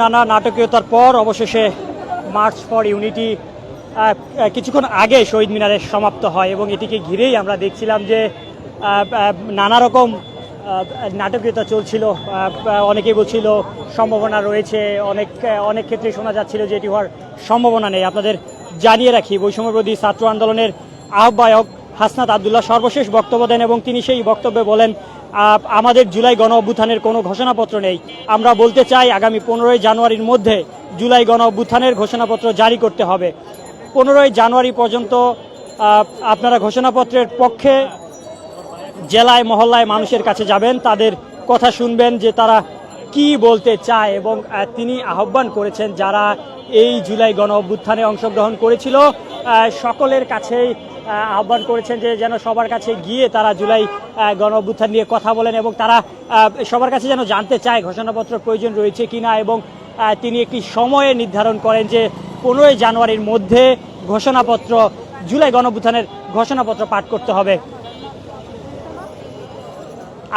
নানা নাটকীয়তার পর অবশেষে মার্চ ফর ইউনিটি কিছুক্ষণ আগে শহীদ মিনারে সমাপ্ত হয় এবং এটিকে ঘিরেই আমরা দেখছিলাম যে নানা রকম নাটকীয়তা চলছিল। অনেকেই বলছিল সম্ভাবনা রয়েছে, অনেক ক্ষেত্রে শোনা যাচ্ছিল যে এটি হওয়ার সম্ভাবনা নেই। আপনাদের জানিয়ে রাখি, বৈষম্যবিরোধী ছাত্র আন্দোলনের আহ্বায়ক হাসনাত আবদুল্লাহ সর্বশেষ বক্তব্য দেন এবং তিনি সেই বক্তব্যে বলেন, আমাদের জুলাই গণ অভ্যুত্থানের কোনো ঘোষণাপত্র নেই। আমরা বলতে চাই আগামী 15ই জানুয়ারির মধ্যে জুলাই গণ অভ্যুত্থানের ঘোষণাপত্র জারি করতে হবে। 15ই জানুয়ারি পর্যন্ত আপনারা ঘোষণাপত্রের পক্ষে জেলায় মহল্লায় মানুষের কাছে যাবেন, তাদের কথা শুনবেন যে তারা কি বলতে চায় এবং তিনি আহ্বান করেছেন যারা এই জুলাই গণ অভ্যুত্থানে অংশগ্রহণ করেছিল সকলের কাছেই আহ্বান করেছেন যে যেন সবার কাছে গিয়ে তারা জুলাই গণ অভ্যুত্থান নিয়ে কথা বলেন এবং তারা সবার কাছে যেন জানতে চায় ঘোষণাপত্র প্রয়োজন রয়েছে কিনা এবং তিনি একটি সময়ে নির্ধারণ করেন যে 15ই জানুয়ারির মধ্যে ঘোষণাপত্র জুলাই গণ অভ্যুত্থানের ঘোষণাপত্র পাঠ করতে হবে।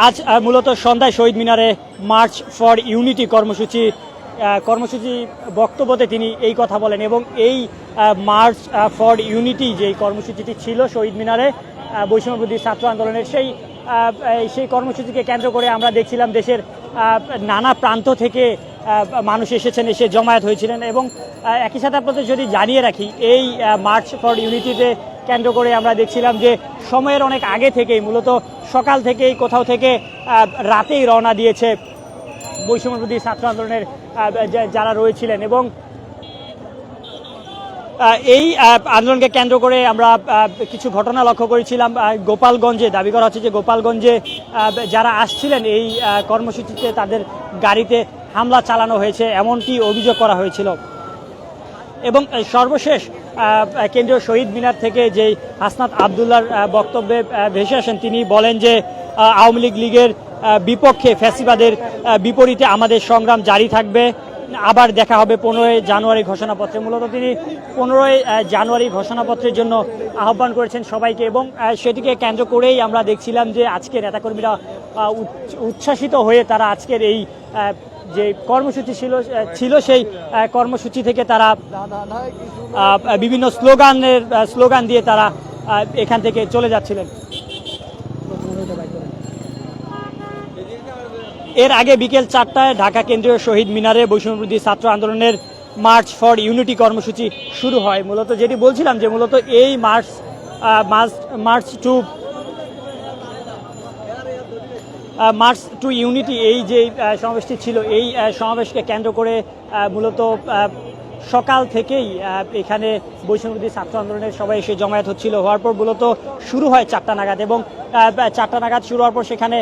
আজ মূলত সন্ধ্যায় শহীদ মিনারে মার্চ ফর ইউনিটি কর্মসূচি বক্তব্যতে তিনি এই কথা বলেন এবং এই মার্চ ফর ইউনিটি যে কর্মসূচিটি ছিল শহীদ মিনারে বৈষম্যবিরোধী ছাত্র আন্দোলনের সেই কর্মসূচিকে কেন্দ্র করে আমরা দেখছিলাম দেশের নানা প্রান্ত থেকে মানুষ এসেছেন, এসে জমায়েত হয়েছিলেন এবং একই সাথে আপনাদের যদি জানিয়ে রাখি এই মার্চ ফর ইউনিটিতে কেন্দ্র করে আমরা দেখছিলাম যে সময়ের অনেক আগে থেকেই মূলত সকাল থেকেই কোথাও থেকে রাতেই রওনা দিয়েছে বৈষম্যবিরোধী ছাত্র আন্দোলনের যারা রয়েছিলেন এবং এই আন্দোলনকে কেন্দ্র করে আমরা কিছু ঘটনা লক্ষ্য করেছিলাম। গোপালগঞ্জে দাবি করা হচ্ছে যে গোপালগঞ্জে যারা আসছিলেন এই কর্মসূচিতে তাদের গাড়িতে হামলা চালানো হয়েছে, এমনটি অভিযোগ করা হয়েছিল। এবং সর্বশেষ কেন্দ্রীয় শহীদ মিনার থেকে যে হাসনাত আবদুল্লাহর বক্তব্যে ভেসে আসেন, তিনি বলেন যে আওয়ামী লীগের বিপক্ষে ফ্যাসিবাদের বিপরীতে আমাদের সংগ্রাম জারি থাকবে, আবার দেখা হবে 15ই জানুয়ারি ঘোষণাপত্রে। মূলত তিনি 15ই জানুয়ারি ঘোষণাপত্রের জন্য আহ্বান করেছেন সবাইকে এবং সেটিকে কেন্দ্র করেই আমরা দেখছিলাম যে আজকে নেতাকর্মীরা উচ্ছ্বাসিত হয়ে তারা আজকের এই যে কর্মসূচি ছিল সেই কর্মসূচি থেকে তারা বিভিন্ন স্লোগান দিয়ে তারা এখান থেকে চলে যাচ্ছিলেন। এর আগে বিকেল 4টায় ঢাকা কেন্দ্রীয় শহীদ মিনারে বৈষম্যবিরোধী ছাত্র আন্দোলনের মার্চ ফর ইউনিটি কর্মসূচি শুরু হয়। মূলত যেটি বলছিলাম যে মূলত এই মার্চ টু ইউনিটি এই যে সমাবেশটি ছিল, এই সমাবেশকে কেন্দ্র করে মূলত সকাল থেকেই এখানে বৈষম্যবিরোধী ছাত্র আন্দোলনের সবাই এসে জমায়েত হচ্ছিল। হওয়ার পর মূলত শুরু হয় 4টা নাগাদ এবং 4টা নাগাদ শুরু হওয়ার পর সেখানে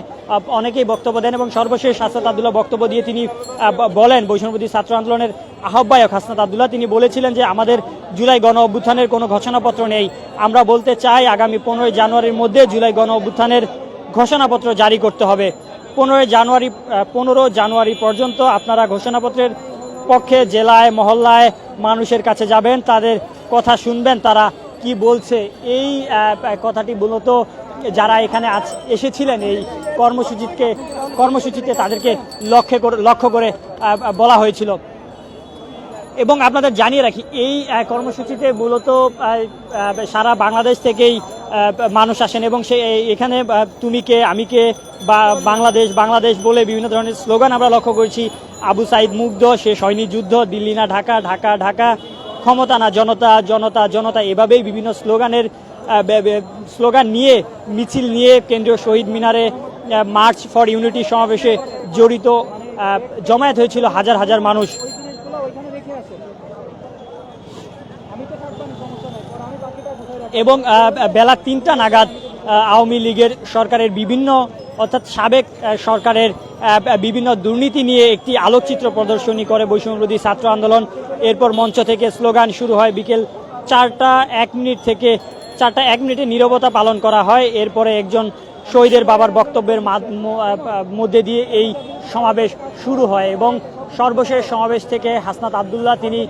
অনেকেই বক্তব্য দেন এবং সর্বশেষ হাসনাত আবদুল্লাহ বক্তব্য দিয়ে তিনি বলেন, বৈষম্যবিরোধী ছাত্র আন্দোলনের আহ্বায়ক হাসনাত আবদুল্লাহ তিনি বলেছিলেন যে আমাদের জুলাই গণ অভ্যুত্থানের কোনো ঘোষণাপত্র নেই। আমরা বলতে চাই আগামী 15ই জানুয়ারির মধ্যে জুলাই গণ অভ্যুত্থানের ঘোষণাপত্র জারি করতে হবে। 15 জানুয়ারি পর্যন্ত আপনারা ঘোষণাপত্রের পক্ষে জেলায় মহল্লায় মানুষের কাছে যাবেন, তাদের কথা শুনবেন তারা কি বলছে। এই কথাটি মূলত যারা এখানে এসেছিলেন এই কর্মসূচিতে তাদেরকে লক্ষ্য করে বলা হয়েছিল। এবং আপনাদের জানিয়ে রাখি এই কর্মসূচিতে মূলত সারা বাংলাদেশ থেকেই মানুষ আসেন এবং এখানে তুমি কে আমি কে বা বাংলাদেশ বলে বিভিন্ন ধরনের স্লোগান আমরা লক্ষ্য করেছি। আবু সাইদ মুগ্ধ, শেষ হয়নি যুদ্ধ, দিল্লি না ঢাকা, ঢাকা ঢাকা, ক্ষমতা না জনতা, জনতা জনতা, এভাবেই বিভিন্ন স্লোগান নিয়ে মিছিল নিয়ে কেন্দ্রীয় শহীদ মিনারে মার্চ ফর ইউনিটি সমাবেশে জমায়েত হয়েছিল হাজার হাজার মানুষ। এবং বেলা 3টা নাগাদ আওয়ামী লীগের সরকারের অর্থাৎ সাবেক সরকারের বিভিন্ন দুর্নীতি নিয়ে একটি আলোকচিত্র প্রদর্শনী করে বৈষম্যবিরোধী ছাত্র আন্দোলন। এরপর মঞ্চ থেকে স্লোগান শুরু হয়। বিকেল 4টা 1 মিনিট থেকে 4টা 1 মিনিটে নীরবতা পালন করা হয়। এরপরে একজন শহীদের বাবার বক্তব্যের মধ্যে দিয়ে এই সমাবেশ শুরু হয় এবং সর্বশেষ সমাবেশ থেকে হাসনাত আবদুল্লাহ তিনি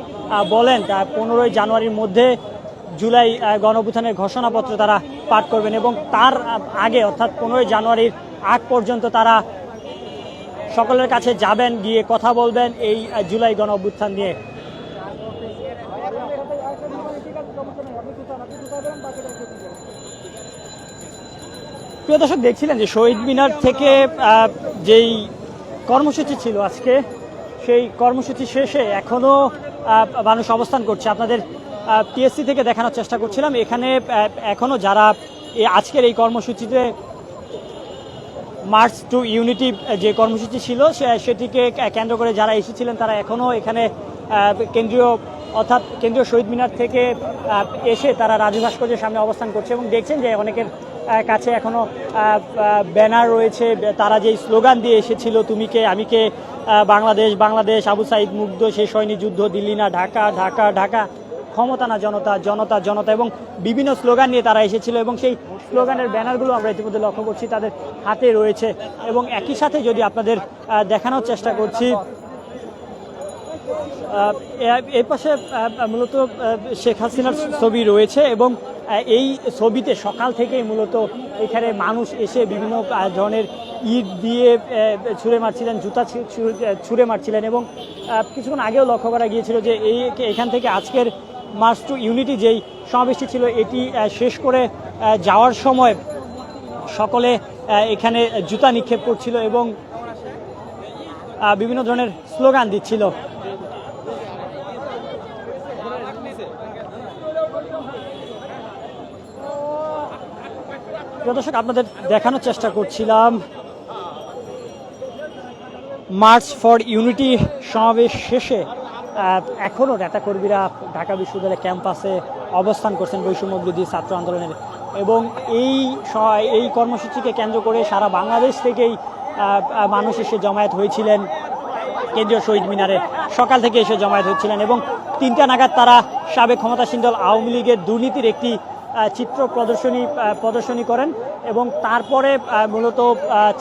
বলেন 15ই জানুয়ারির মধ্যে জুলাই গণঅভ্যুত্থানের ঘোষণাপত্র তারা পাঠ করবেন এবং তার আগে অর্থাৎ 15ই জানুয়ারির আগ পর্যন্ত তারা সকলের কাছে যাবেন, গিয়ে কথা বলবেন এই জুলাই গণ অভ্যুত্থান নিয়ে। প্রিয় দর্শক, দেখছিলেন যে শহীদ মিনার থেকে যেই কর্মসূচি ছিল আজকে, সেই কর্মসূচি শেষে এখনো মানুষ অবস্থান করছে। আপনাদের টিএসসি থেকে দেখানোর চেষ্টা করছিলাম, এখানে এখনো যারা আজকের এই কর্মসূচিতে মার্চ টু ইউনিটি যে কর্মসূচি ছিল সেটিকে কেন্দ্র করে যারা এসেছিলেন তারা এখনও এখানে কেন্দ্রীয় শহীদ মিনার থেকে এসে তারা রাজু ভাস্কর্যের সামনে অবস্থান করছে এবং দেখছেন যে অনেকের কাছে এখনও ব্যানার রয়েছে। তারা যেই স্লোগান দিয়ে এসেছিল, তুমি কে আমি কে, বাংলাদেশ বাংলাদেশ, আবু সাইদ মুগ্ধ, শেষ হয়নি যুদ্ধ, দিল্লি না ঢাকা, ঢাকা ঢাকা, ক্ষমতা না জনতা, জনতা জনতা, এবং বিভিন্ন স্লোগান নিয়ে তারা এসেছিল এবং সেই স্লোগানের ব্যানারগুলো আমরা ইতিমধ্যে লক্ষ্য করছি তাদের হাতে রয়েছে। এবং একই সাথে যদি আপনাদের দেখানোর চেষ্টা করছি, এর পাশে মূলত শেখ হাসিনার ছবি রয়েছে এবং এই ছবিতে সকাল থেকেই মূলত এখানে মানুষ এসে বিভিন্ন ধরনের ইট দিয়ে ছুঁড়ে মারছিলেন, জুতা ছুঁড়ে মারছিলেন এবং কিছুক্ষণ আগেও লক্ষ্য করা গিয়েছিল যে এখান থেকে আজকের মার্চ টু ইউনিটি যেই সমাবেশটি ছিল এটি শেষ করে যাওয়ার সময় সকলে এখানে জুতা নিক্ষেপ করছিল এবং বিভিন্ন ধরনের স্লোগান দিচ্ছিল। দর্শক, আপনাদের দেখানোর চেষ্টা করছিলাম মার্চ ফর ইউনিটি সমাবেশ শেষে এখনও নেতাকর্মীরা ঢাকা বিশ্ববিদ্যালয় ক্যাম্পাসে অবস্থান করছেন বৈষম্য বিরোধী ছাত্র আন্দোলনের এবং এই কর্মসূচিকে কেন্দ্র করে সারা বাংলাদেশ থেকেই মানুষ এসে জমায়েত হয়েছিলেন কেন্দ্রীয় শহীদ মিনারে। সকাল থেকে এসে জমায়েত হচ্ছিলেন এবং 3টা নাগাদ তারা সাবেক ক্ষমতাসীন দল আওয়ামী লীগের দুর্নীতির একটি চিত্র প্রদর্শনী করেন এবং তারপরে মূলত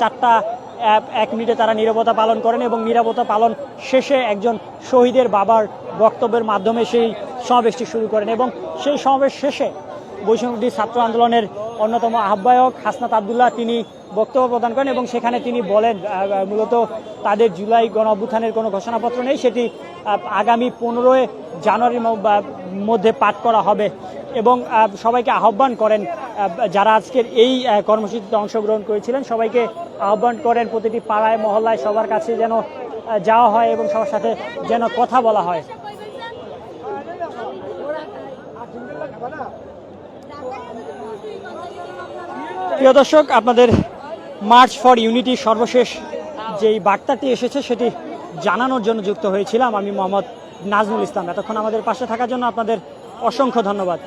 4:01 তারা নীরবতা পালন করেন এবং নীরবতা পালন শেষে একজন শহীদের বাবার বক্তব্যের মাধ্যমে সেই সমাবেশটি শুরু করেন এবং সেই সমাবেশ শেষে বৈষম্যবিরোধী ছাত্র আন্দোলনের অন্যতম আহ্বায়ক হাসনাত আবদুল্লাহ তিনি বক্তব্য প্রদান করেন এবং সেখানে তিনি বলেন মূলত তাদের জুলাই গণ অভ্যুত্থানের কোনো ঘোষণাপত্র নেই, সেটি আগামী 15 জানুয়ারির মধ্যে পাঠ করা হবে এবং সবাইকে আহ্বান করেন যারা আজকের এই কর্মসূচিতে অংশগ্রহণ করেছিলেন সবাইকে আহ্বান করেন প্রতিটি পাড়ায় মহল্লায় সবার কাছে যেন যাওয়া হয় এবং সবার সাথে যেন কথা বলা হয়। প্রিয় দর্শক, আপনাদের মার্চ ফর ইউনিটি সর্বশেষ যেই বার্তাটি এসেছে সেটি জানানোর জন্য যুক্ত হয়েছিলাম আমি মোহাম্মদ নাজমুল ইসলাম। এতক্ষণ আমাদের পাশে থাকার জন্য আপনাদের অসংখ্য ধন্যবাদ।